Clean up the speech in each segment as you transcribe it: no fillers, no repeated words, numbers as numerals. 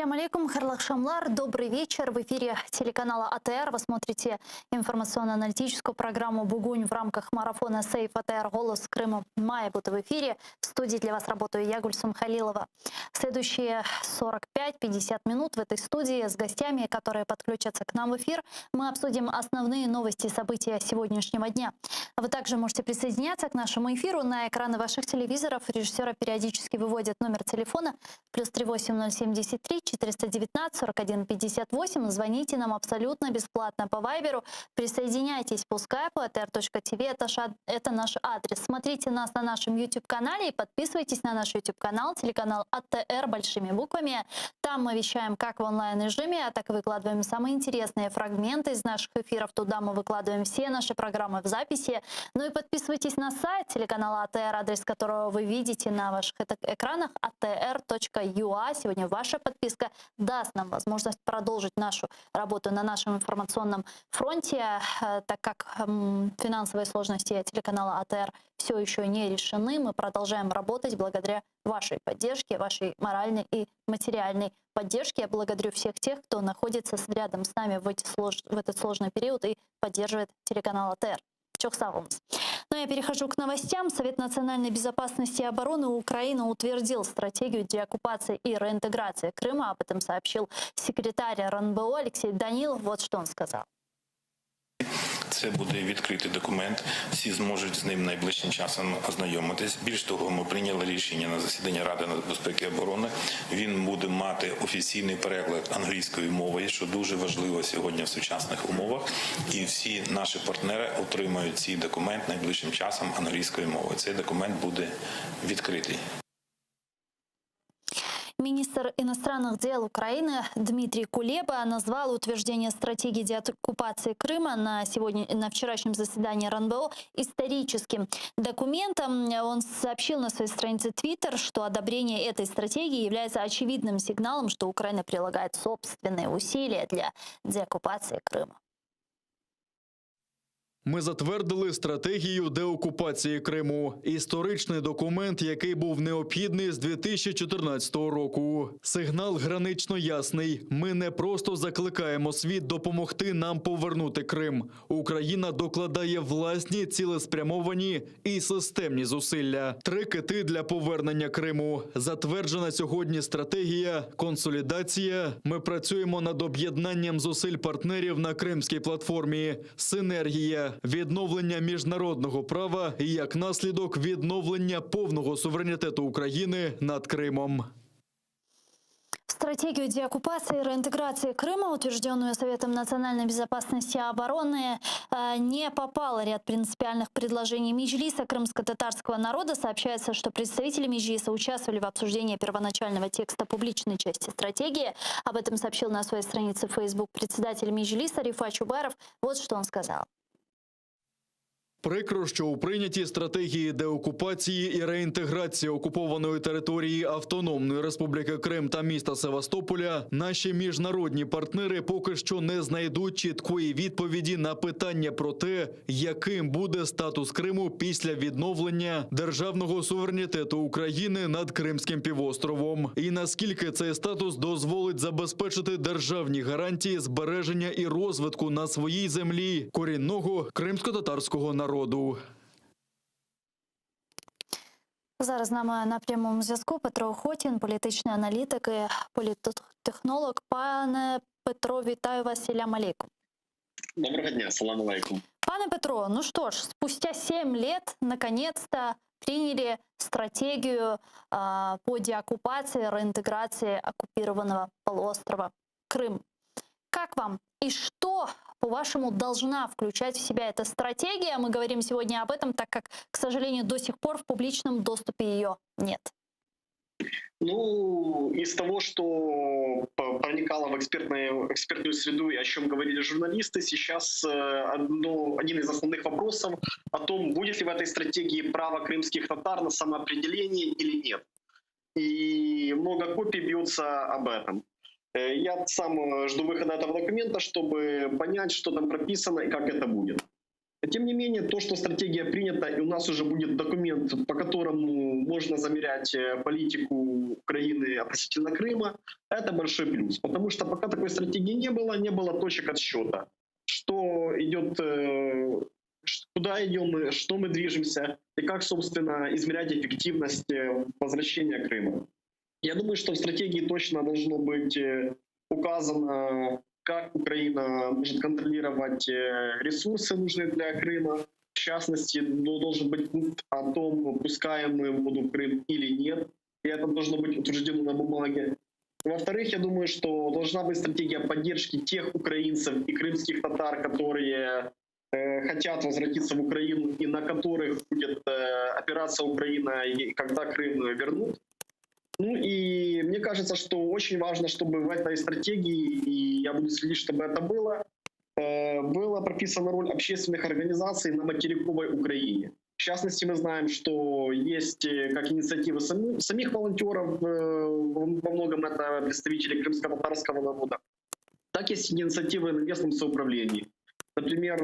Ассаляму алейкум, хайрлах шамлар, добрый вечер. В эфире телеканала АТР вы смотрите информационно-аналитическую программу «Бугунь» в рамках марафона «Сейф АТР. Голос Крыма». Мая будет в эфире. В студии для вас работаю я, Гульсум Халилова. Следующие 45-50 минут в этой студии с гостями, которые подключатся к нам в эфир, мы обсудим основные новости и события сегодняшнего дня. Вы также можете присоединяться к нашему эфиру. На экраны ваших телевизоров режиссера периодически выводят номер телефона +38 073 419 41 58. Звоните нам абсолютно бесплатно по Вайберу. Присоединяйтесь по скайпу atr.tv. Это наш адрес. Смотрите нас на нашем YouTube-канале и подписывайтесь на наш YouTube-канал, телеканал АТР большими буквами. Там мы вещаем как в онлайн-режиме, так и выкладываем самые интересные фрагменты из наших эфиров. Туда мы выкладываем все наши программы в записи. Ну и подписывайтесь на сайт телеканала АТР, адрес которого вы видите на ваших экранах, atr.ua. Сегодня ваша подписка даст нам возможность продолжить нашу работу на нашем информационном фронте, так как финансовые сложности телеканала АТР все еще не решены. Мы продолжаем работать благодаря вашей поддержке, вашей моральной и материальной поддержке. Я благодарю всех тех, кто находится рядом с нами в этот сложный период и поддерживает телеканал АТР. Чохсавумс. Но я перехожу к новостям. Совет национальной безопасности и обороны Украины утвердил стратегию деоккупации и реинтеграции Крыма. Об этом сообщил секретарь РНБО Алексей Данилов. Вот что он сказал. Це буде відкритий документ, всі зможуть з ним найближчим часом ознайомитись. Більш того, ми прийняли рішення на засіданні Ради нацбезпеки і оборони. Він буде мати офіційний переклад англійською мовою, що дуже важливо сьогодні в сучасних умовах. І всі наші партнери отримають цей документ найближчим часом англійською мовою. Цей документ буде відкритий. Министр иностранных дел Украины Дмитрий Кулеба назвал утверждение стратегии деоккупации Крыма на вчерашнем заседании РНБО историческим документом. Он сообщил на своей странице Twitter, что одобрение этой стратегии является очевидным сигналом, что Украина прилагает собственные усилия для деоккупации Крыма. Ми затвердили стратегію деокупації Криму. Історичний документ, який був необхідний з 2014 року. Сигнал гранично ясний. Ми не просто закликаємо світ допомогти нам повернути Крим. Україна докладає власні цілеспрямовані і системні зусилля. 3 кити для повернення Криму. Затверджена сьогодні стратегія, консолідація. Ми працюємо над об'єднанням зусиль партнерів на Кримській платформі. Синергія. Відновлення міжнародного права і, як наслідок, відновлення повного суверенітету України над Кримом. В стратегию деоккупации и реинтеграции Крыма, утвержденную Советом национальной безопасности и обороны, не попал ряд принципиальных предложений Меджлиса крымско-татарского народа. Сообщается, что представители Меджлиса участвовали в обсуждении первоначального текста публичной части стратегии. Об этом сообщил на своей странице в Facebook председатель Меджлиса Рифат Чубаров. Вот что он сказал. Прикро, що у прийнятій стратегії деокупації і реінтеграції окупованої території Автономної Республіки Крим та міста Севастополя наші міжнародні партнери поки що не знайдуть чіткої відповіді на питання про те, яким буде статус Криму після відновлення державного суверенітету України над Кримським півостровом. І наскільки цей статус дозволить забезпечити державні гарантії збереження і розвитку на своїй землі корінного кримсько-татарського народу. Зараз з нами на прямому зв'язку Петро Охотін, політичний аналітик і політтехнолог. Пане Петро, вітаю вас, салям алейкум. Доброго дня, салам алейкум. Пане Петро, ну что ж, спустя 7 лет наконец-то приняли стратегию по деоккупации, реинтеграции оккупированного полуострова Крым. Как вам и что, по-вашему, должна включать в себя эта стратегия? Мы говорим сегодня об этом, так как, к сожалению, до сих пор в публичном доступе ее нет. Ну, из того, что проникало в экспертную среду и о чем говорили журналисты, сейчас один из основных вопросов о том, будет ли в этой стратегии право крымских татар на самоопределение или нет. И много копий бьется об этом. Я сам жду выхода этого документа, чтобы понять, что там прописано и как это будет. Тем не менее, то, что стратегия принята, и у нас уже будет документ, по которому можно замерять политику Украины относительно Крыма, это большой плюс. Потому что пока такой стратегии не было точек отсчета. Что идет, куда идем, что мы движемся, и как, собственно, измерять эффективность возвращения Крыма. Я думаю, что в стратегии точно должно быть указано, как Украина может контролировать ресурсы, нужные для Крыма. В частности, должен быть пункт о том, пускаем мы воду в Крым или нет. И это должно быть утверждено на бумаге. Во-вторых, я думаю, что должна быть стратегия поддержки тех украинцев и крымских татар, которые хотят возвратиться в Украину и на которых будет опираться Украина, и когда Крым вернут. Ну и мне кажется, что очень важно, чтобы в этой стратегии, и я буду следить, чтобы это было, была прописана роль общественных организаций на материковой Украине. В частности, мы знаем, что есть как инициативы самих волонтеров, во многом это представители крымско-татарского народа, так и есть инициативы на местном самоуправлении. Например,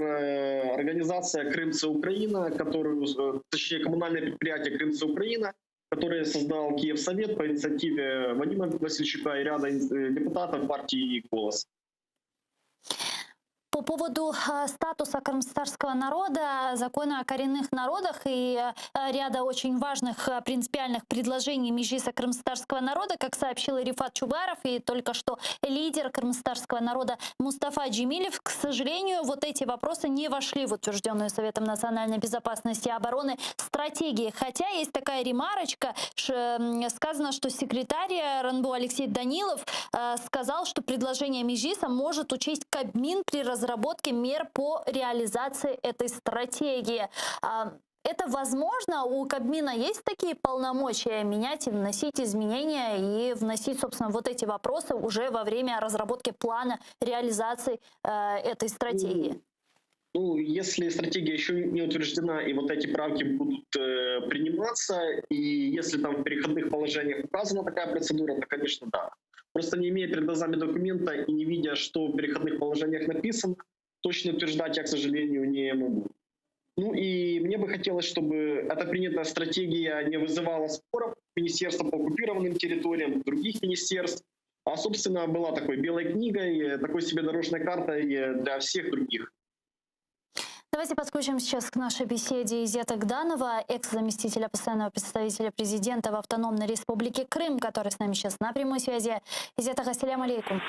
организация «Крымцы Украина», точнее коммунальное предприятие «Крымцы Украина», которое создал Киевсовет по инициативе Вадима Васильчука и ряда депутатов партии «Голос». По поводу статуса крымстарского народа, закона о коренных народах и ряда очень важных принципиальных предложений Меджлиса крымстарского народа, как сообщил Рифат Чубаров и только что лидер крымстарского народа Мустафа Джемилев, к сожалению, вот эти вопросы не вошли в утвержденную Советом национальной безопасности и обороны стратегии. Хотя есть такая ремарочка, сказано, что секретарь РНБО Алексей Данилов сказал, что предложение Меджлиса может учесть Кабмин при разработке мер по реализации этой стратегии. Это возможно? У Кабмина есть такие полномочия менять и вносить изменения и вносить, собственно, вот эти вопросы уже во время разработки плана реализации этой стратегии? Ну, если стратегия еще не утверждена, и вот эти правки будут приниматься, и если там в переходных положениях указана такая процедура, то, конечно, да. Просто не имея перед глазами документа и не видя, что в переходных положениях написано, точно утверждать я, к сожалению, не могу. Ну и мне бы хотелось, чтобы эта принятая стратегия не вызывала споров министерства по оккупированным территориям, других министерств, а, собственно, была такой белой книгой, такой себе дорожной картой для всех других. Давайте подключим сейчас к нашей беседе Изета Гданова, экс-заместителя постоянного представителя президента в Автономной Республике Крым, который с нами сейчас на прямой связи. Изет, ассаляму алейкум.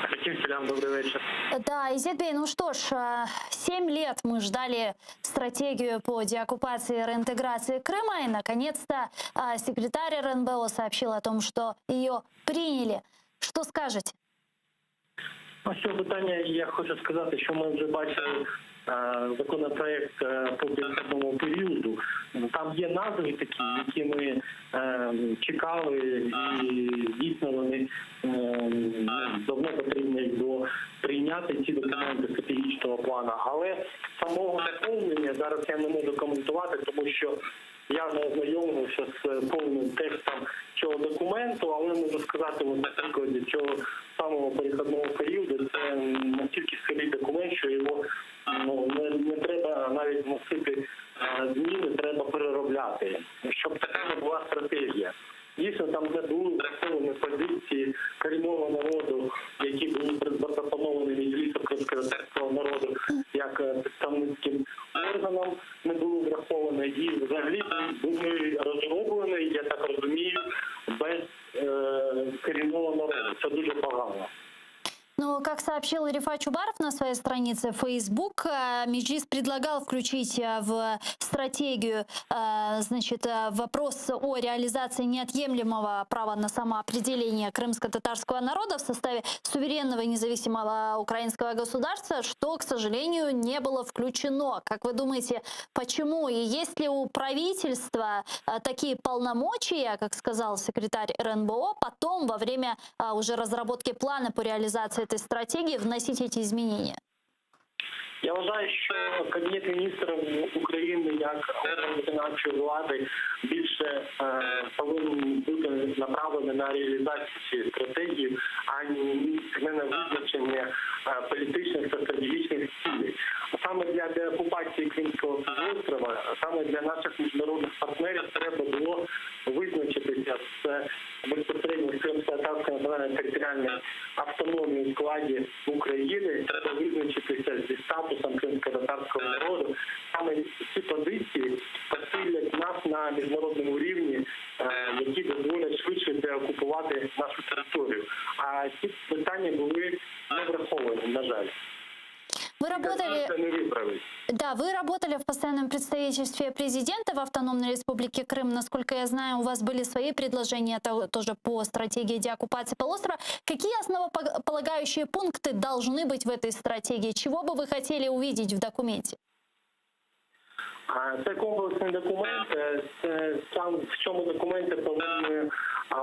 Алейкум, добрый вечер. Да, Изетбей, ну что ж, 7 лет мы ждали стратегию по деоккупации и реинтеграции Крыма, и наконец-то секретарь РНБО сообщил о том, что ее приняли. Что скажете? Ну, з цього питання я хочу сказати, що ми вже бачили законопроект по перехідному періоду. Там є назви такі, які ми чекали, і дійсно вони давно потрібно до прийняти ці документи стратегічного плану. Але самого наповнення зараз я не можу коментувати, тому що я не ознайомився з повним текстом цього документу, але можу сказати, от, на прикладі цього самого перехідного періоду, це настільки сильний документ, що його не треба навіть вносити зміни, треба переробляти, щоб така не була стратегія. Дійсно, там не були враховані позиції корінного народу, які були запропоновані Меджлісом кримськотатарського народу як представницьким органам, не були враховані. І взагалі були розроблені, я так розумію, без корінного народу. Це дуже погано. Ну, как сообщил Рифат Чубаров на своей странице в Facebook, Меджлис предлагал включить в стратегию, значит, вопрос о реализации неотъемлемого права на самоопределение крымско-татарского народа в составе суверенного и независимого украинского государства, что, к сожалению, не было включено. Как вы думаете, почему? И есть ли у правительства такие полномочия, как сказал секретарь РНБО, потом во время уже разработки плана по реализации этой стратегии вносить эти изменения? Я вважаю, що Кабінет міністрів України як орган виконавчої влади більш більше повинні бути направлені на реалізацію цієї стратегії, а не на визначення політичних та стратегічних цілей. Саме для деокупації Кримського півострова, саме для наших міжнародних партнерів треба було визначитися з безпосередньо з кримсько-татарської національної територіальної автономії у складі України, треба визначитися зі статусом кримсько-татарського народу. Саме ці позиції посилять нас на міжнародному рівні, які дозволять швидше деокупувати нашу територію. А ці питання були не враховані, на жаль. Вы работали, да, вы работали в постоянном представительстве президента в Автономной Республике Крым. Насколько я знаю, у вас были свои предложения тоже по стратегии деоккупации полуострова. Какие основополагающие пункты должны быть в этой стратегии? Чего бы вы хотели увидеть в документе? Це комплексний документ. В цьому документі повинні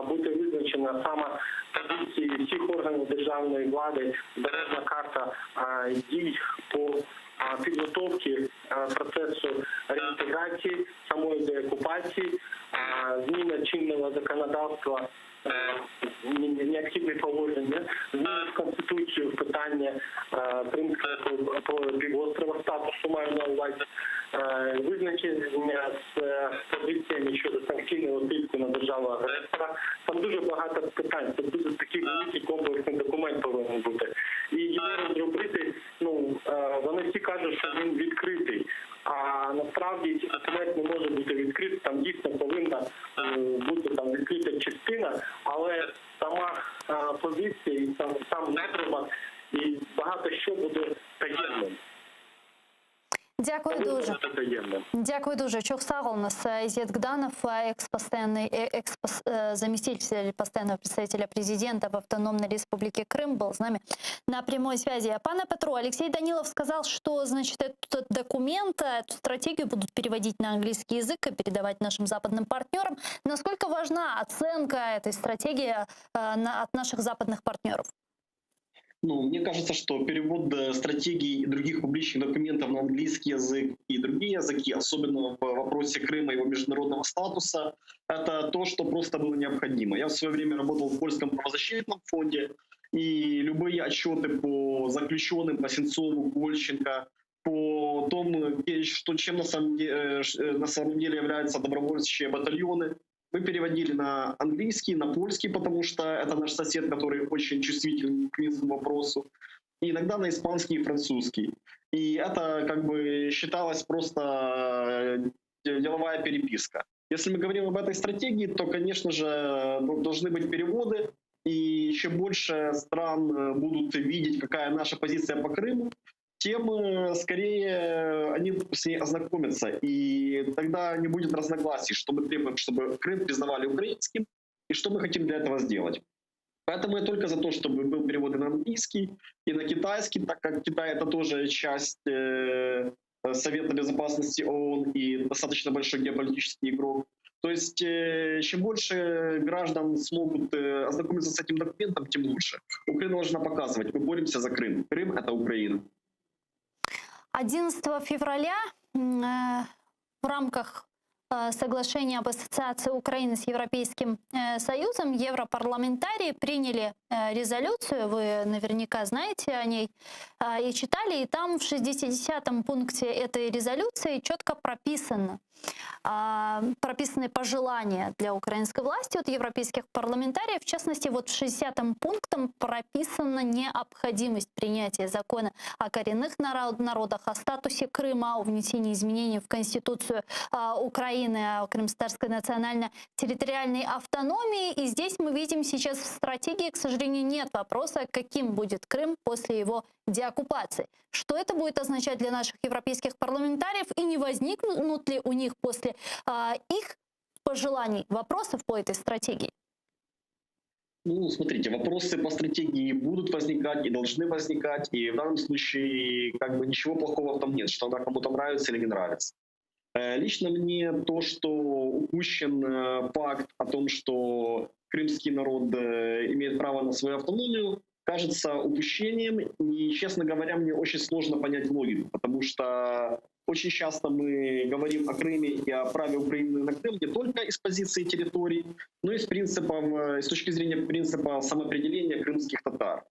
бути визначена саме позиції всіх органів державної влади, дорожна карта дій по підготовці процесу реінтеграції, самої деокупації, зміна чинного законодавства, необхідні положення, зміни в Конституцію в питання Кримського півострова, статусу маю на увазі, визначення з позиціями щодо санкційного тиску на державу-агресора. Там дуже багато питань. Це дуже такий великий комплексний документ повинен бути. І його розробити, вони всі кажуть, що він відкритий. А насправді цей документ не може бути відкритий. Там дійсно повинна бути там відкрита частина, але сама позиція і сам напрямок і багато що буде таємним. Дякую дуже. Дякую дуже. Чухсагл у нас Изет Гданов, заместитель постоянного представителя президента в Автономной Республике Крым, был с нами на прямой связи. Пане Петру, Алексей Данилов сказал, что, значит, этот документ, эту стратегию будут переводить на английский язык и передавать нашим западным партнерам. Насколько важна оценка этой стратегии от наших западных партнеров? Мне кажется, что перевод стратегий и других публичных документов на английский язык и другие языки, особенно в вопросе Крыма и его международного статуса, это то, что просто было необходимо. Я в свое время работал в Польском правозащитном фонде, и любые отчеты по заключенным, по Сенцову, Кольченко, по тому, чем на самом деле являются добровольческие батальоны, мы переводили на английский, на польский, потому что это наш сосед, который очень чувствителен к крымскому вопросу, и иногда на испанский и французский. И это как бы считалось просто деловая переписка. Если мы говорим об этой стратегии, то, конечно же, должны быть переводы, и чем больше стран будут видеть, какая наша позиция по Крыму, тем скорее они с ней ознакомятся. И тогда не будет разногласий, что мы требуем, чтобы Крым признавали украинским, и что мы хотим для этого сделать. Поэтому я только за то, чтобы был перевод на английский и на китайский, так как Китай — это тоже часть Совета Безопасности ООН и достаточно большой геополитический игрок. То есть чем больше граждан смогут ознакомиться с этим документом, тем лучше. Украина должна показывать, мы боремся за Крым. Крым — это Украина. 11 февраля в рамках соглашения об ассоциации Украины с Европейским Союзом европарламентарии приняли резолюцию, вы наверняка знаете о ней и читали, и там в 60-м пункте этой резолюции четко прописаны пожелания для украинской власти от европейских парламентариев. В частности, вот в 60-м пунктом прописана необходимость принятия закона о коренных народах, о статусе Крыма, о внесении изменений в Конституцию Украины, о крымско-татарской национально-территориальной автономии. И здесь мы видим сейчас в стратегии, к сожалению, нет вопроса, каким будет Крым после его деоккупации. Что это будет означать для наших европейских парламентариев и не возникнут ли у них после их пожеланий вопросов по этой стратегии? Смотрите, вопросы по стратегии будут возникать и должны возникать, и в данном случае как бы ничего плохого в том нет, что она кому-то нравится или не нравится. Лично мне то, что упущен факт о том, что крымский народ имеет право на свою автономию, кажется упущением, и, честно говоря, мне очень сложно понять логику, потому что Очень часто мы говорим о Крыме и о праве Украины на Крым не только из позиции территорий, но и с точки зрения принципа самоопределения крымских татар.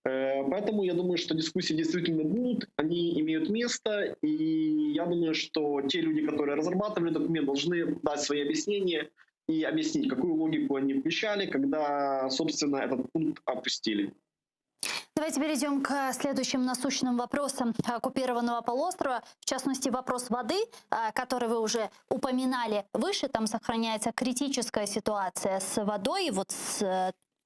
Поэтому я думаю, что дискуссии действительно будут, они имеют место, и я думаю, что те люди, которые разрабатывали документ, должны дать свои объяснения и объяснить, какую логику они включали, когда, собственно, этот пункт опустили. Давайте перейдем к следующим насущным вопросам оккупированного полуострова. В частности, вопрос воды, который вы уже упоминали выше. Там сохраняется критическая ситуация с водой. Вот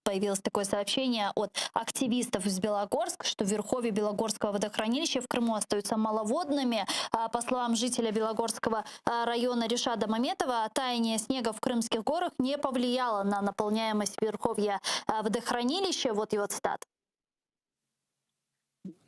появилось такое сообщение от активистов из Белогорска, что верховья Белогорского водохранилища в Крыму остаются маловодными. По словам жителя Белогорского района Решада Маметова, таяние снега в Крымских горах не повлияло на наполняемость верховья водохранилища. Вот его цитата.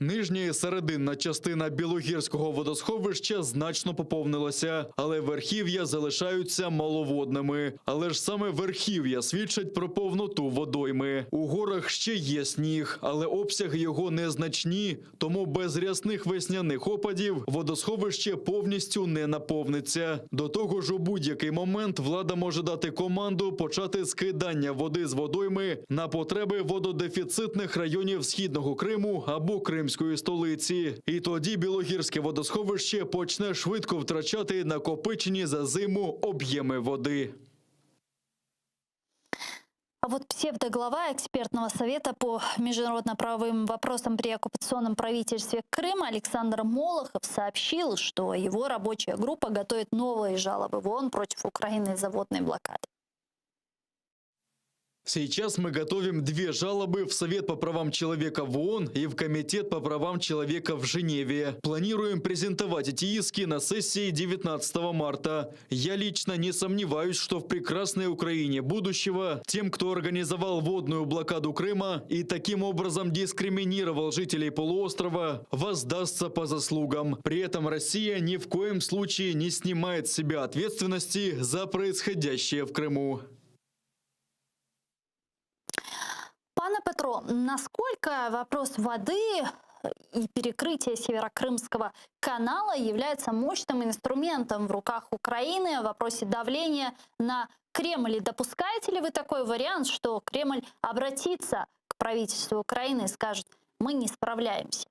Нижня і серединна частина Білогірського водосховища значно поповнилася, але верхів'я залишаються маловодними. Але ж саме верхів'я свідчать про повноту водойми. У горах ще є сніг, але обсяги його незначні, тому без рясних весняних опадів водосховище повністю не наповниться. До того ж, у будь-який момент влада може дати команду почати скидання води з водойми на потреби вододефіцитних районів Східного Криму або Кримської столиці. І тоді Білогірське водосховище почне швидко втрачати накопичені за зиму об'єми води. А вот псевдоглава экспертного совета по международно-правовым вопросам при оккупационном правительстве Крыма Александр Молохов сообщил, что его рабочая группа готовит новые жалобы в ООН против Украины из-за водной блокады. Сейчас мы готовим 2 жалобы в Совет по правам человека в ООН и в Комитет по правам человека в Женеве. Планируем презентовать эти иски на сессии 19 марта. Я лично не сомневаюсь, что в прекрасной Украине будущего тем, кто организовал водную блокаду Крыма и таким образом дискриминировал жителей полуострова, воздастся по заслугам. При этом Россия ни в коем случае не снимает с себя ответственности за происходящее в Крыму. Пане Петро, насколько вопрос воды и перекрытие Северокрымского канала является мощным инструментом в руках Украины в вопросе давления на Кремль? И допускаете ли вы такой вариант, что Кремль обратится к правительству Украины и скажет: мы не справляемся?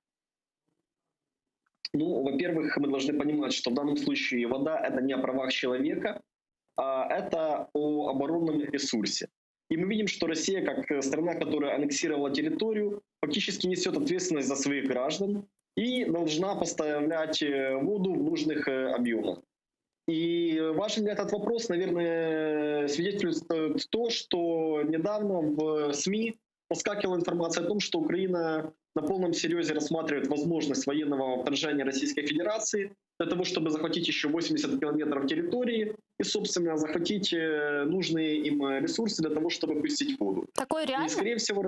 Ну, во-первых, мы должны понимать, что в данном случае вода — это не о правах человека, а это о оборонном ресурсе. И мы видим, что Россия, как страна, которая аннексировала территорию, фактически несет ответственность за своих граждан и должна поставлять воду в нужных объемах. И важен ли этот вопрос, наверное, свидетельствует то, что недавно в СМИ поскакивала информация о том, что Украина на полном серьезе рассматривает возможность военного вторжения Российской Федерации для того, чтобы захватить еще 80 километров территории и, собственно, захватить нужные им ресурсы для того, чтобы пустить воду. Такое реально? И, скорее всего,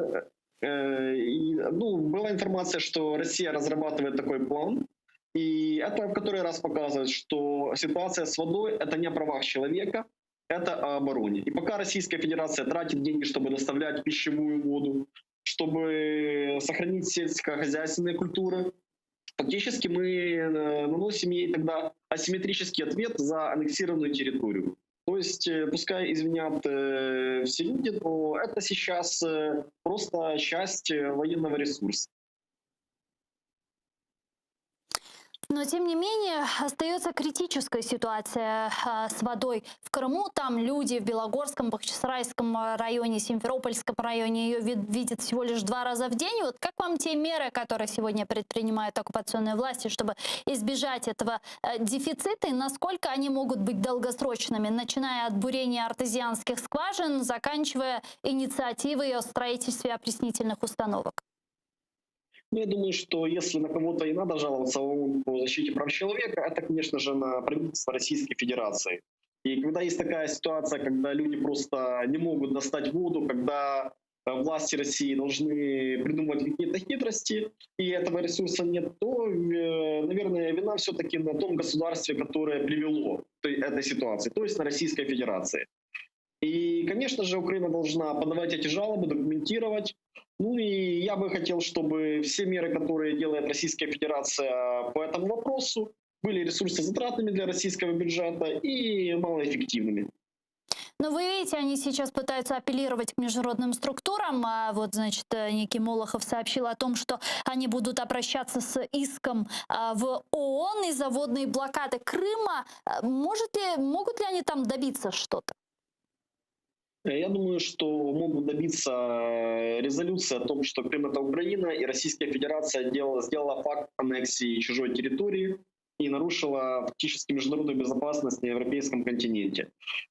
была информация, что Россия разрабатывает такой план, и это в который раз показывает, что ситуация с водой — это не о правах человека, это о обороне. И пока Российская Федерация тратит деньги, чтобы доставлять пищевую воду, чтобы сохранить сельскохозяйственные культуры, фактически мы наносим ей тогда асимметрический ответ за аннексированную территорию. То есть, пускай извинят все люди, но это сейчас просто часть военного ресурса. Но, тем не менее, остается критическая ситуация с водой в Крыму. Там люди в Белогорском, Бахчисарайском районе, Симферопольском районе ее видят всего лишь 2 раза в день. Вот как вам те меры, которые сегодня предпринимают оккупационные власти, чтобы избежать этого дефицита, и насколько они могут быть долгосрочными, начиная от бурения артезианских скважин, заканчивая инициативой о строительстве опреснительных установок? Ну, я думаю, что если на кого-то и надо жаловаться по защите прав человека, это, конечно же, на правительство Российской Федерации. И когда есть такая ситуация, когда люди просто не могут достать воду, когда власти России должны придумывать какие-то хитрости, и этого ресурса нет, то, наверное, вина все-таки на том государстве, которое привело к этой ситуации, то есть на Российской Федерации. И, конечно же, Украина должна подавать эти жалобы, документировать. Ну и я бы хотел, чтобы все меры, которые делает Российская Федерация по этому вопросу, были ресурсозатратными для российского бюджета и малоэффективными. Но вы видите, они сейчас пытаются апеллировать к международным структурам. А вот, значит, некий Молохов сообщил о том, что они будут обращаться с иском в ООН из-за водной блокады Крыма. Могут ли они там добиться что-то? Я думаю, что могут добиться резолюции о том, что Крым — это Украина, и Российская Федерация сделала факт аннексии чужой территории и нарушила фактически международную безопасность на европейском континенте.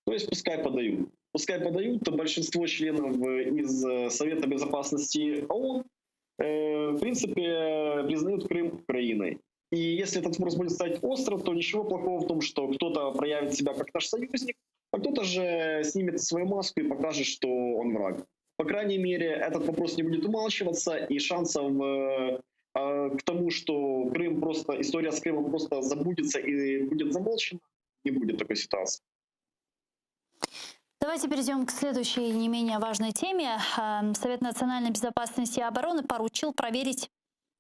То есть пускай подают. Пускай подают, то большинство членов из Совета Безопасности ООН в принципе признают Крым Украиной. И если этот вопрос будет стоять остро, то ничего плохого в том, что кто-то проявит себя как наш союзник, а кто-то же снимет свою маску и покажет, что он враг. По крайней мере, этот вопрос не будет умалчиваться, и шансов к тому, что Крым просто, история с Крымом просто забудется и будет замолчена, не будет такой ситуации. Давайте перейдем к следующей не менее важной теме. Совет национальной безопасности и обороны поручил проверить,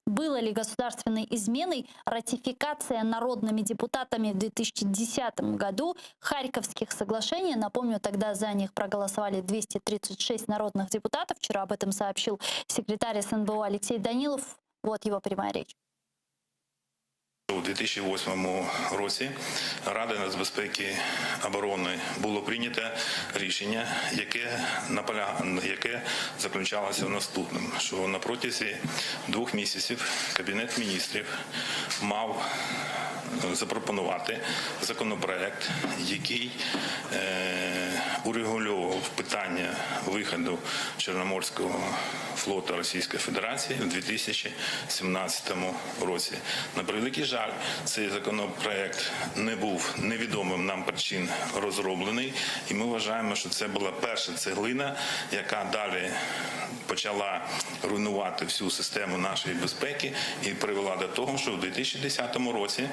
было ли государственной изменой ратификация народными депутатами в 2010 году Харьковских соглашений. Напомню, тогда за них проголосовали 236 народных депутатов. Вчера об этом сообщил секретарь СНБО Алексей Данилов. Вот его прямая речь. У 2008 році Рада нацбезпеки оборони було прийнято рішення, яке заключалося в наступному, що на протязі 2 місяців Кабінет міністрів мав запропонувати законопроект, який урегульовував питання виходу Чорноморського флоту Російської Федерації в 2017 році. На превеликий жаль, цей законопроект не був невідомим нам причин розроблений, і ми вважаємо, що це була перша цеглина, яка далі почала руйнувати всю систему нашої безпеки і привела до того, що в 2010 році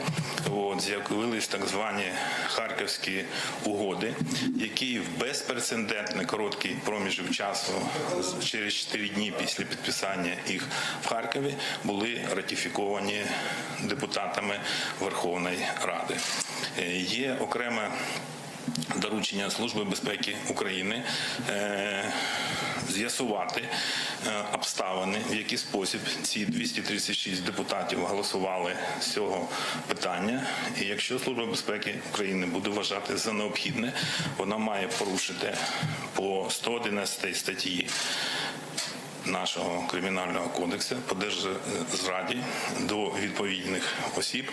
з'явились так звані Харківські угоди, які в безпрецедентний короткий проміжок часу, через 4 дні після підписання їх в Харкові, були ратифіковані депутатами Верховної Ради. Є окреме доручення Служби безпеки України з'ясувати обставини, в який спосіб ці 236 депутатів голосували з цього питання. І якщо Служба безпеки України буде вважати за необхідне, вона має порушити по 111 статті нашого Кримінального кодексу по держзраді до відповідних осіб.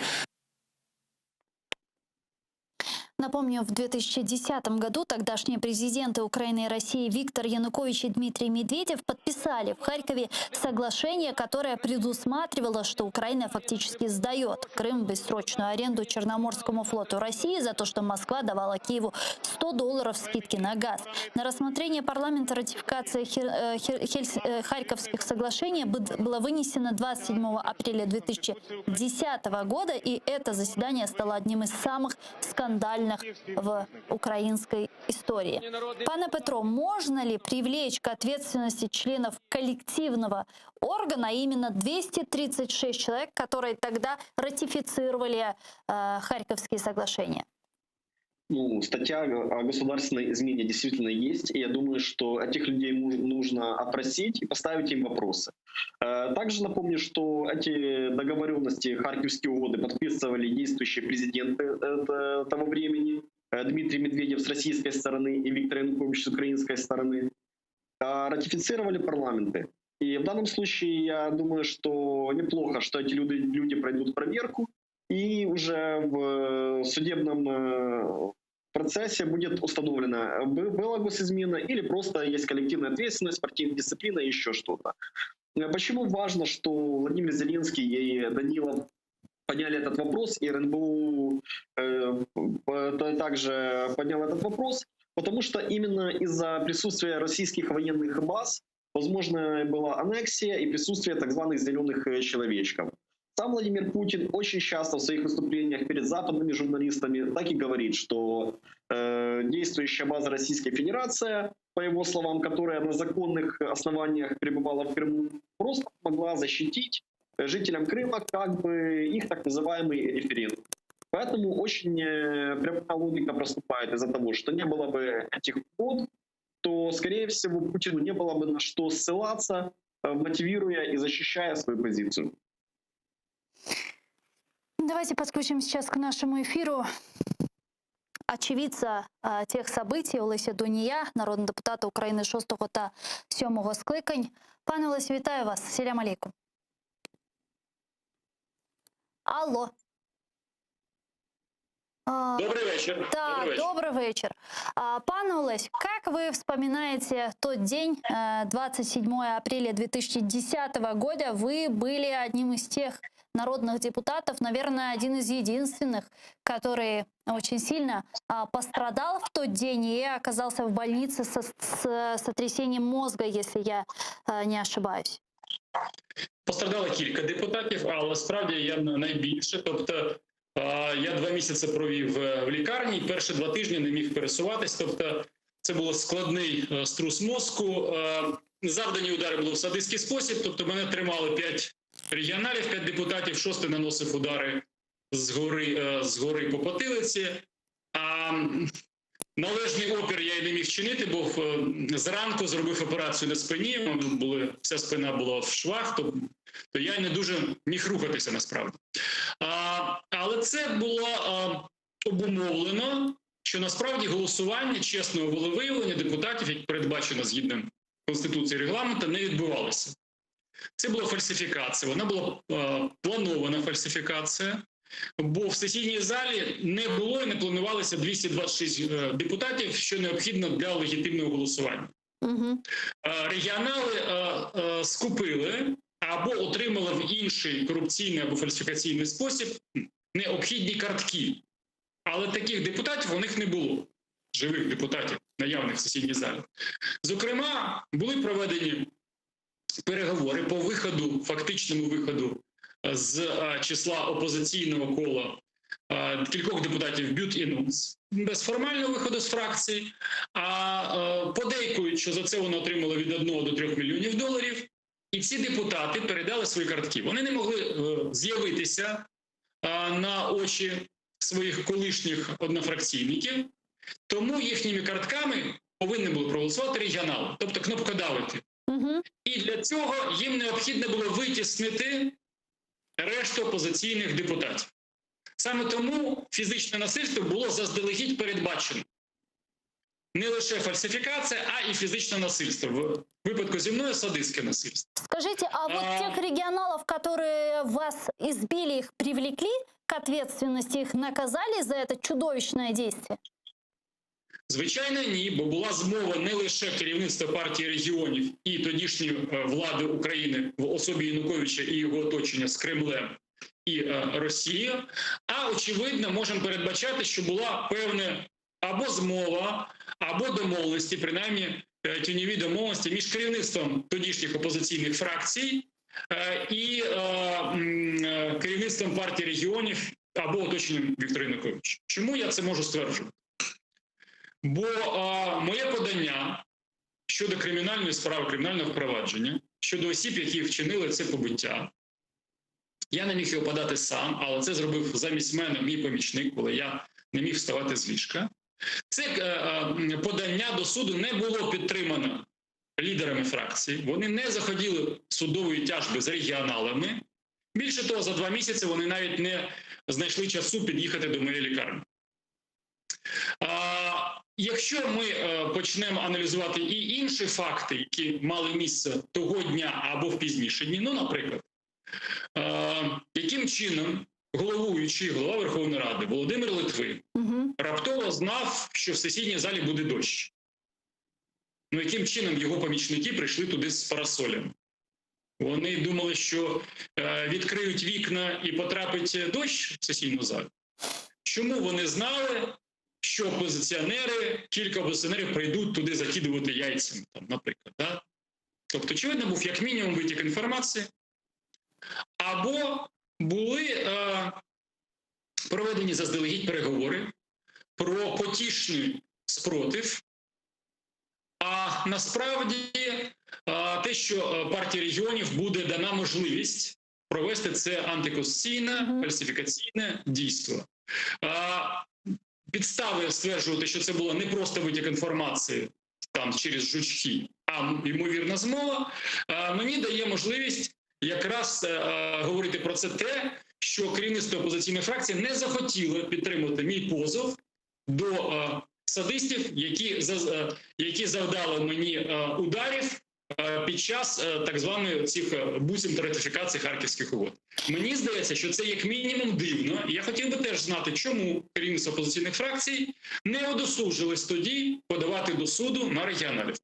Напомню, в 2010 году тогдашние президенты Украины и России Виктор Янукович и Дмитрий Медведев подписали в Харькове соглашение, которое предусматривало, что Украина фактически сдает Крым в бессрочную аренду Черноморскому флоту России за то, что Москва давала Киеву $100 скидки на газ. На рассмотрение парламента ратификация Харьковских соглашений была вынесена 27 апреля 2010 года, и это заседание стало одним из самых скандальных в украинской истории. Пане Петро, можно ли привлечь к ответственности членов коллективного органа, а именно 236 человек, которые тогда ратифицировали Харьковские соглашения? Статья о государственной измене действительно есть, и я думаю, что этих людей нужно опросить и поставить им вопросы. Также напомню, что эти договоренности, Харьковские угоды, подписывали действующие президенты того времени, Дмитрий Медведев с российской стороны и Виктор Янукович с украинской стороны. Ратифицировали парламенты. И в данном случае я думаю, что неплохо, что эти люди пройдут проверку, и уже в судебном процессе будет установлено, была госизмена или просто есть коллективная ответственность, партийная дисциплина и еще что-то. Почему важно, что Владимир Зеленский и Данилов подняли этот вопрос, и РНБО также поднял этот вопрос? Потому что именно из-за присутствия российских военных баз возможно была аннексия и присутствие так званых «зеленых человечков». Сам Владимир Путин очень часто в своих выступлениях перед западными журналистами так и говорит, что действующая база Российской Федерации, по его словам, которая на законных основаниях пребывала в Крыму, просто могла защитить жителям Крыма как бы их так называемый референдум. Поэтому очень прямая логика проступает из-за того, что не было бы этих квот, то, скорее всего, Путину не было бы на что ссылаться, мотивируя и защищая свою позицию. Давайте подключим сейчас к нашему эфиру очевидця тех событий Олеся Дунія, народного депутата України 6-го та 7-го скликань. Пане Олесь, вітаю вас. Селям алейкум. Алло. Добрый вечер. Да, Добрый вечер. добрый вечер. Пан Олесь, как вы вспоминаете тот день, 27 апреля 2010 года? Вы были одним из тех народных депутатов, наверное, один из единственных, который очень сильно пострадал в тот день и оказался в больнице с сотрясением мозга, если я не ошибаюсь. Пострадало кілька депутатів, але справді я найбільше. Тобто я 2 місяці провів в лікарні, і перші 2 тижні не міг пересуватись. Тобто це був складний струс мозку. Завдані удари були в садистський спосіб, тобто мене тримали 5 регіоналів, 5 депутатів, 6-й наносив удари згори по потилиці. А належний опір я й не міг чинити, бо зранку зробив операцію на спині, вся спина була в швах, то я не дуже міг рухатися насправді. Але це було обумовлено, що насправді голосування чесного волевиявлення депутатів, як передбачено згідно Конституції і Регламенту, не відбувалося. Це була фальсифікація, вона була планована фальсифікація, бо в сесійній залі не було і не планувалося 226 депутатів, що необхідно для легітимного голосування. Угу. Регіонали скупили або отримали в інший корупційний або фальсифікаційний спосіб необхідні картки. Але таких депутатів у них не було, живих депутатів, наявних в сесійній залі. Зокрема, були проведені переговори по виходу, фактичному виходу з числа опозиційного кола кількох депутатів бют і нунц, без формального виходу з фракції, а подейкують, що за це вони отримали від 1 до 3 мільйонів доларів, і ці депутати передали свої картки. Вони не могли з'явитися на очі своїх колишніх однофракційників, тому їхніми картками повинні були проголосувати регіонали, тобто кнопкодавити. Угу. І для цього їм необхідно було витіснити решту опозиційних депутатів. Саме тому фізичне насильство було заздалегідь передбачено. Не лише фальсифікація, а і фізичне насильство. В випадку зі мною садистське насильство. Скажите, а вот тех регионалов, которые вас избили, их привлекли к ответственности, их наказали за это чудовищное действие? Звичайно, ні, бо була змова не лише керівництва партії регіонів і тодішньої влади України в особі Януковича і його оточення з Кремлем і Росією, а, очевидно, можемо передбачати, що була певна або змова, або домовленості, принаймні тіньові домовленості між керівництвом тодішніх опозиційних фракцій і керівництвом партії регіонів або оточенням Віктора Януковича. Чому я це можу стверджувати? Бо моє подання щодо кримінальної справи, кримінального впровадження, щодо осіб, які вчинили це побиття, я не міг його подати сам, але це зробив замість мене мій помічник, коли я не міг вставати з ліжка. Це подання до суду не було підтримано лідерами фракції. Вони не заходили судової тяжби з регіоналами. Більше того, за 2 місяці вони навіть не знайшли часу під'їхати до моєї лікарні. Якщо ми почнемо аналізувати і інші факти, які мали місце того дня або в пізніші дні, ну, наприклад, яким чином головуючий, голова Верховної Ради Володимир Литвин раптово знав, що в сесійній залі буде дощ. Ну, яким чином його помічники прийшли туди з парасолями? Вони думали, що відкриють вікна і потрапить дощ в сесійну залу? Чому вони знали, що опозиціонери, кілька опозиціонерів прийдуть туди закидувати яйцями, там, наприклад? Да? Тобто, очевидно, був як мінімум витік інформації, або були проведені заздалегідь переговори про потішний спротив, а насправді те, що партії регіонів буде дана можливість провести це антиконституційне, фальсифікаційне дійство. Підстави стверджувати, що це було не просто витік інформації там через жучки, а ймовірна змова, мені дає можливість якраз говорити про це те, що керівництво опозиційної фракції не захотіло підтримати мій позов до садистів, які завдали мені ударів під час так званих цих буцімто ратифікації Харківських угод. Мені здається, що це як мінімум дивно. І я хотів би теж знати, чому керівництво опозиційних фракцій не удосужилось тоді подавати до суду на регіоналів.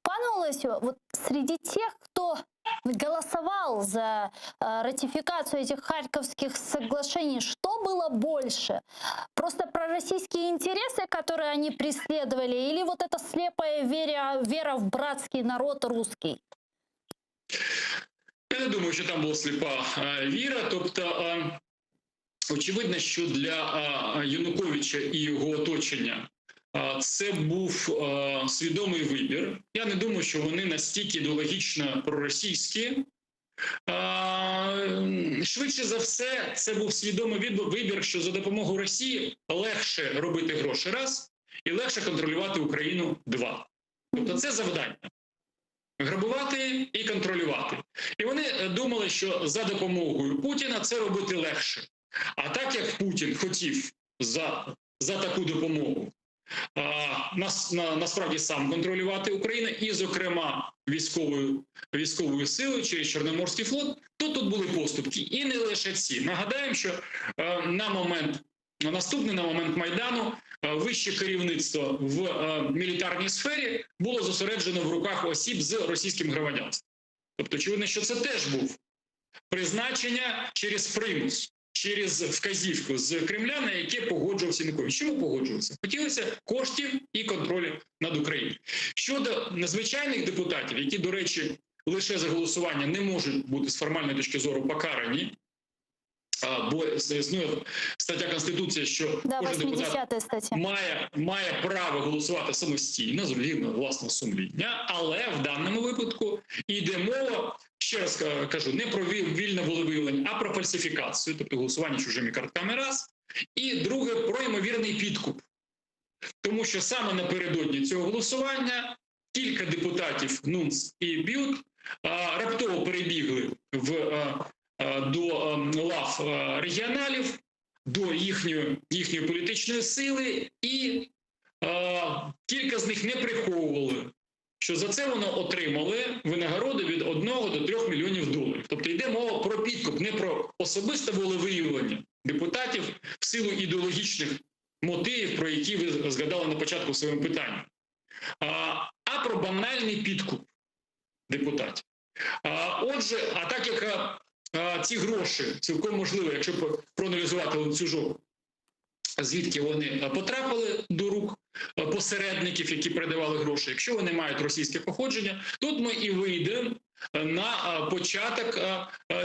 Пане Олесю, вот среди тех, кто голосовал за ратификацию этих Харьковских соглашений, что было больше? Просто пророссийские интересы, которые они преследовали, или вот эта слепая вера в братский народ русский? Я не думаю, що там була сліпа віра. Тобто, очевидно, що для Януковича і його оточення це був свідомий вибір. Я не думаю, що вони настільки ідеологічно проросійські. Швидше за все, це був свідомий вибір, що за допомогою Росії легше робити гроші, раз, і легше контролювати Україну, два. Тобто це завдання. Грабувати і контролювати. І вони думали, що за допомогою Путіна це робити легше. А так як Путін хотів за таку допомогу насправді сам контролювати Україну, і, зокрема, військовою силою через Чорноморський флот, то тут були поступки. І не лише ці. Нагадаємо, що на момент Майдану вище керівництво в мілітарній сфері було зосереджено в руках осіб з російським громадянством. Тобто, очевидно, що це теж був призначення через примус, через вказівку з Кремля, на яке погоджувався Янукович. Чому погоджувався? Хотілося коштів і контролю над Україною. Щодо надзвичайних депутатів, які, до речі, лише за голосування не можуть бути з формальної точки зору покарані, бо існує стаття Конституції, що кожен депутат має право голосувати самостійно, згідно власного сумління, але в даному випадку йде мова, ще раз кажу, не про вільне волевиявлення, а про фальсифікацію, тобто голосування чужими картками раз, і друге, про ймовірний підкуп. Тому що саме напередодні цього голосування кілька депутатів Нунц і Бют раптово перебігли до лав регіоналів, до їхньої політичної сили, і кілька з них не приховували, що за це вони отримали винагороди від 1 до 3 мільйонів доларів. Тобто йде мова про підкуп, не про особисте волевиявлення депутатів в силу ідеологічних мотивів, про які ви згадали на початку в своєму питанні, а про банальний підкуп депутатів. Отже, а так як ці гроші, цілком можливо, якщо проаналізувати ланцюжок, звідки вони потрапили до рук посередників, які передавали гроші, якщо вони мають російське походження, тут ми і вийдемо на початок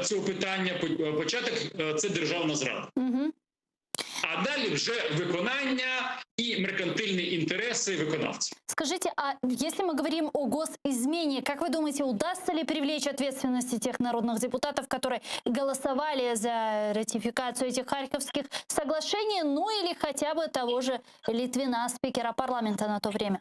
цього питання. Початок – це державна зрада. А далі вже виконання і меркантильні інтереси виконавців. Скажите, а если мы говорим о госизмене, как вы думаете, удастся ли привлечь ответственности тех народных депутатов, которые голосовали за ратификацию этих Харьковских соглашений, ну или хотя бы того же Литвина, спикера парламента на то время?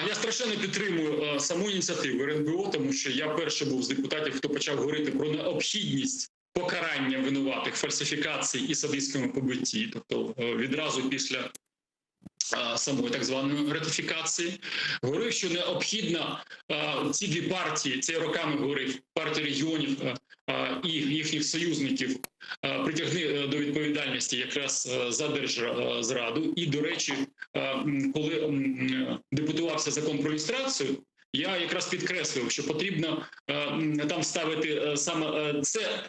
Я страшенно підтримую саму ініціативу РНБО, тому що я перший був з депутатів, хто почав говорити про необхідність покарання винуватих фальсифікацій і садистському побитті, тобто відразу після самої так званої ратифікації. Говорив, що необхідно ці дві партії, це я роками говорив, партія регіонів і їхніх союзників, притягни до відповідальності якраз за держзраду. І, до речі, коли депутувався закон про люстрацію, я якраз підкреслив, що потрібно там ставити саме це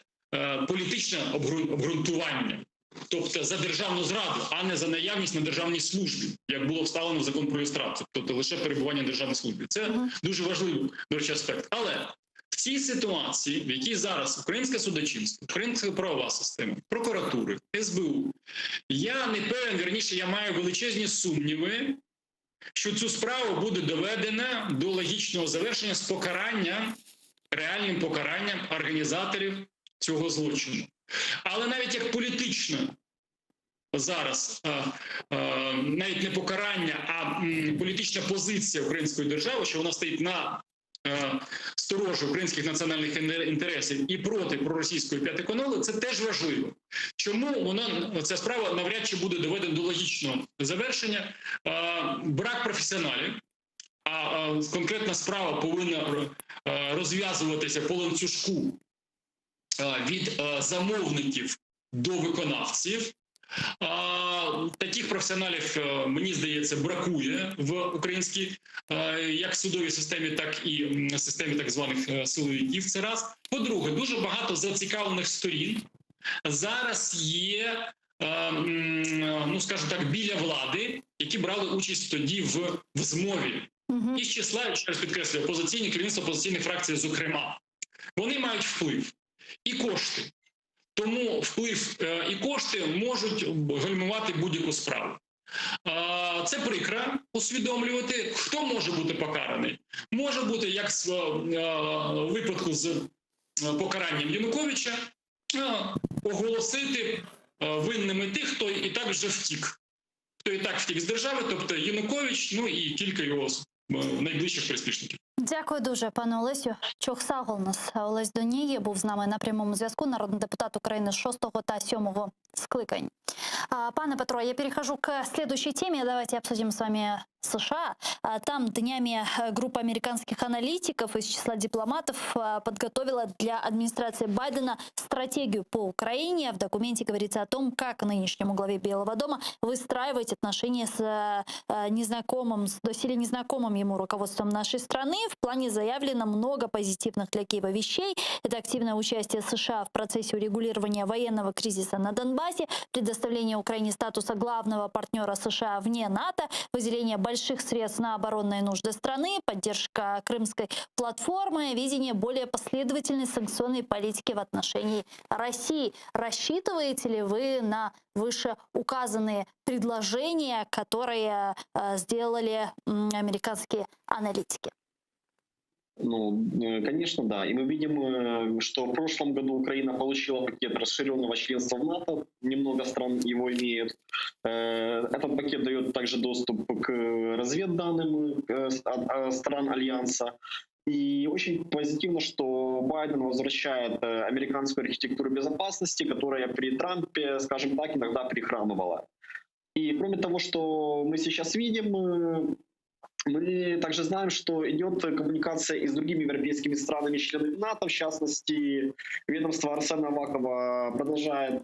політичне обґрунтування. Тобто за державну зраду, а не за наявність на державній службі, як було вставлено в закон про люстрацію. Тобто лише перебування на державній службі. Це дуже важливий, до речі, аспект. Але в цій ситуації, в якій зараз українське судочинство, українська правова система, прокуратури, СБУ, я не певен, вірніше, я маю величезні сумніви, що цю справу буде доведена до логічного завершення з покаранням, реальним покаранням організаторів цього злочину. Але навіть як політично зараз навіть не покарання, а політична позиція української держави, що вона стоїть на сторожі українських національних інтересів і проти проросійської п'ятиколони, це теж важливо. Чому ця справа навряд чи буде доведена до логічного завершення? Брак професіоналів, а конкретна справа повинна розв'язуватися по ланцюжку від замовників до виконавців. Таких професіоналів, мені здається, бракує в українській як судовій системі, так і системі так званих силовиків. Це раз. По-друге, дуже багато зацікавлених сторін зараз є, ну скажімо так, біля влади, які брали участь тоді в змові. Із числа, ще раз підкреслюю, опозиційні, керівництво опозиційних фракцій, зокрема. Вони мають вплив і кошти. Тому вплив і кошти можуть гальмувати будь-яку справу. Це прикро усвідомлювати. Хто може бути покараний? Може бути, як в випадку з покаранням Януковича, оголосити винними тих, хто і так вже втік. Хто і так втік з держави, тобто Янукович, ну і кілька його найближчих приспішників. Дякую дуже, пане Олесю. Чохсагол у нас Олесь Доніє був з нами на прямому зв'язку, народний депутат України 6-го та 7-го скликань. Пане Петро, я перехожу к следующей теме. Давайте обсудим с вами США. Там днями группа американских аналитиков из числа дипломатов подготовила для администрации Байдена стратегию по Украине. В документе говорится о том, как нынешнему главе Белого дома выстраивать отношения с незнакомым, с доселе незнакомым ему руководством нашей страны. В плане заявлено много позитивных для Киева вещей. Это активное участие США в процессе урегулирования военного кризиса на Донбассе, предоставление Украине статуса главного партнера США вне НАТО, выделение больших средств на оборонные нужды страны, поддержка крымской платформы, видение более последовательной санкционной политики в отношении России. Рассчитываете ли вы на вышеуказанные предложения, которые сделали американские аналитики? Ну, конечно, да. И мы видим, что в прошлом году Украина получила пакет расширенного членства в НАТО. Немного стран его имеют. Этот пакет дает также доступ к разведданным стран Альянса. И очень позитивно, что Байден возвращает американскую архитектуру безопасности, которая при Трампе, скажем так, иногда прихрамывала. И кроме того, что мы сейчас видим, мы также знаем, что идет коммуникация и с другими европейскими странами, членами НАТО, в частности, ведомство Арсена Авакова продолжает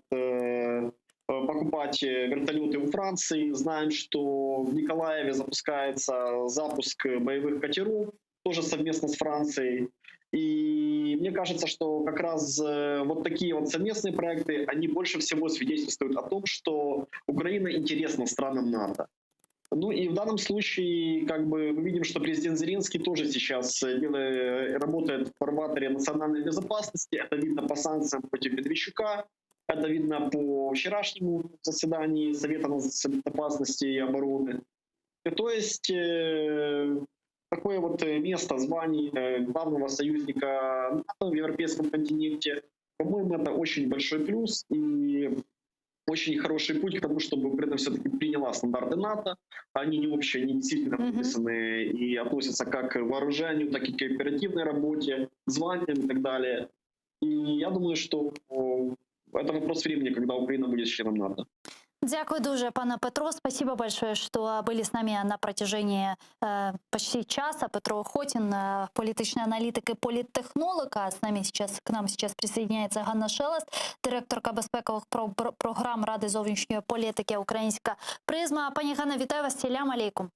покупать вертолеты у Франции. Знаем, что в Николаеве запускается запуск боевых катеров, тоже совместно с Францией. И мне кажется, что как раз вот такие вот совместные проекты, они больше всего свидетельствуют о том, что Украина интересна странам НАТО. Ну и в данном случае, как бы, мы видим, что президент Зеленский тоже сейчас работает в фарватере национальной безопасности. Это видно по санкциям против Медведчука, это видно по вчерашнему заседанию Совета безопасности и обороны. То есть такое вот место, звание главного союзника НАТО в европейском континенте, по-моему, это очень большой плюс и очень хороший путь к тому, чтобы Украина все-таки приняла стандарты НАТО. Они не общие, они действительно прописаны и относятся как к вооружению, так и к оперативной работе, званиям и так далее. И я думаю, что это вопрос времени, когда Украина будет членом НАТО. Дякую дуже, пане Петро. Спасибо большое, что были с нами на протяжении почти часа. Петро Охотін, політичний аналітик і політтехнолог. А к нам сейчас присоединяется Ганна Шелест, директорка безпекових програм Ради зовнішньої політики «Українська призма». Пані Ганна, вітаю вас. Селям алейкум.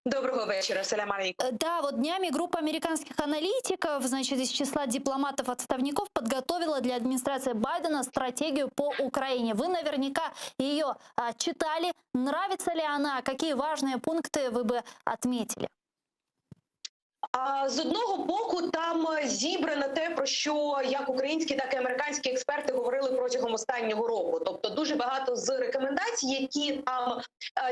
Доброго вечера, салям алейкум. Да, вот днями группа американских аналитиков, значит, из числа дипломатов-отставников подготовила для администрации Байдена стратегию по Украине. Вы наверняка ее читали. Нравится ли она? Какие важные пункты вы бы отметили? З одного боку, там зібрано те, про що як українські, так і американські експерти говорили протягом останнього року. Тобто дуже багато з рекомендацій, які там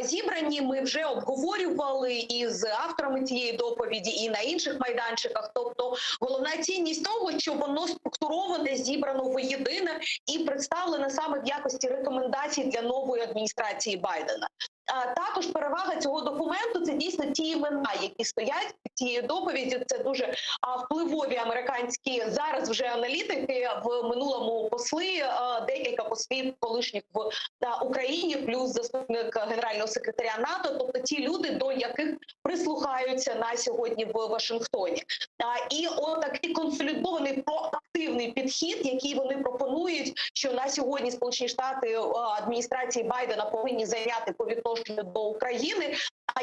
зібрані, ми вже обговорювали і з авторами цієї доповіді, і на інших майданчиках. Тобто головна цінність того, що воно структуроване, зібрано воєдине і представлене саме в якості рекомендацій для нової адміністрації Байдена. Також перевага цього документу – це дійсно ті імена, які стоять під цією доповіддю. Це дуже впливові американські зараз вже аналітики, в минулому посли, декілька послів колишніх в Україні, плюс заступник генерального секретаря НАТО, тобто ті люди, до яких прислухаються на сьогодні в Вашингтоні. І отакий консолідований проактивний підхід, який вони пропонують, що на сьогодні Сполучені Штати адміністрації Байдена повинні зайняти по відношенню до України,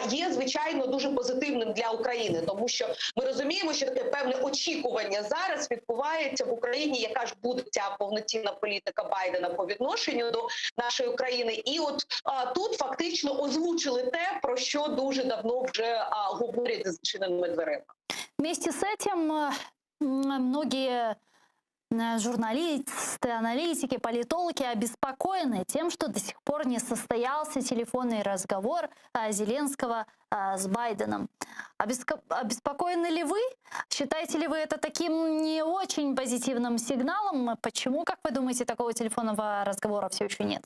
є, звичайно, дуже позитивним для України, тому що ми розуміємо, що таке певне очікування зараз відбувається в Україні, яка ж буде ця повноцінна політика Байдена по відношенню до нашої країни. І от тут фактично озвучили те, про що дуже давно вже говорять за зачиненими дверима. Вместе с этим многие журналисты, аналитики, политологи обеспокоены тем, что до сих пор не состоялся телефонный разговор Зеленского с Байденом. Обеспокоены ли вы? Считаете ли вы это таким не очень позитивным сигналом? Почему, как вы думаете, такого телефонного разговора все еще нет?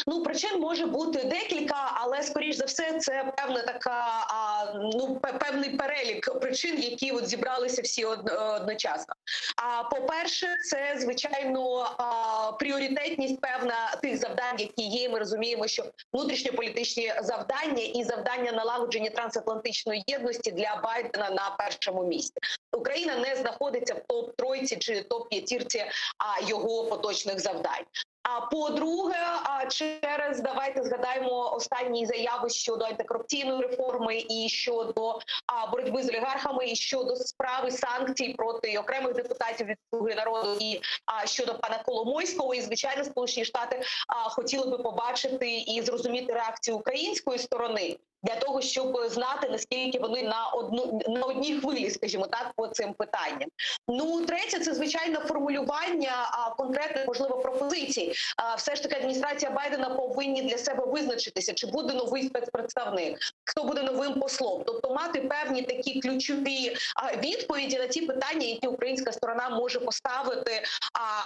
Ну, причин може бути декілька, але, скоріш за все, це певна така, певний перелік причин, які от зібралися всі одночасно. По-перше, це, звичайно, пріоритетність певна тих завдань, які є. Ми розуміємо, що внутрішньополітичні завдання і завдання налагодження трансатлантичної єдності для Байдена на першому місці. Україна не знаходиться в топ-тройці чи топ-п'ятірці його поточних завдань. А по-друге, давайте згадаємо останні заяви щодо антикорупційної реформи і щодо боротьби з олігархами, і щодо справи санкцій проти окремих депутатів від «Слуги народу» і щодо пана Коломойського. І, звичайно, Сполучені Штати хотіли би побачити і зрозуміти реакцію української сторони для того, щоб знати, наскільки вони на одній хвилі, скажімо так, по цим питанням. Ну, третє, це, звичайно, формулювання конкретних, можливо, пропозицій. Все ж таки адміністрація Байдена повинні для себе визначитися, чи буде новий спецпредставник, хто буде новим послом. Тобто мати певні такі ключові відповіді на ті питання, які українська сторона може поставити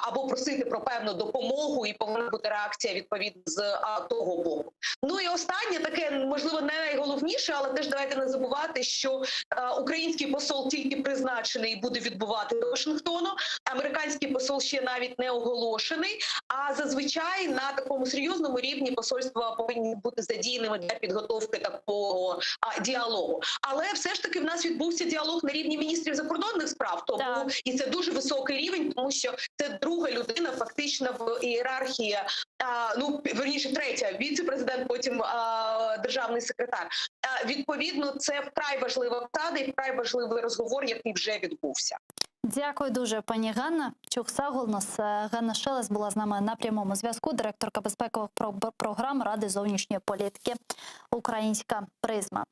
або просити про певну допомогу, і повинна бути реакція відповідно з того боку. Ну і останнє таке, можливо, не найголовніше, але теж давайте не забувати, що український посол тільки призначений і буде відбувати до Вашингтону, американський посол ще навіть не оголошений, а зазвичай на такому серйозному рівні посольства повинні бути задіяними для підготовки такого діалогу. Але все ж таки в нас відбувся діалог на рівні міністрів закордонних справ, тому і це дуже високий рівень, тому що це друга людина фактично в ієрархії, верніше третя, віце-президент, потім державний секретар. Відповідно, це вкрай важлива посада і вкрай важливий розговор, який вже відбувся. Дякую дуже, пані Ганна. Чухсагул, нас Ганна Шелест була з нами на прямому зв'язку, директорка безпекових програм Ради зовнішньої політики «Украинская призма».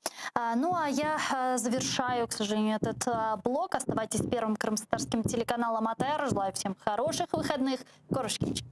Ну а я завершаю, к сожалению, этот блок. Оставайтесь первым крымстарским телеканалом АТР. Желаю всем хороших выходных. Корушкевич.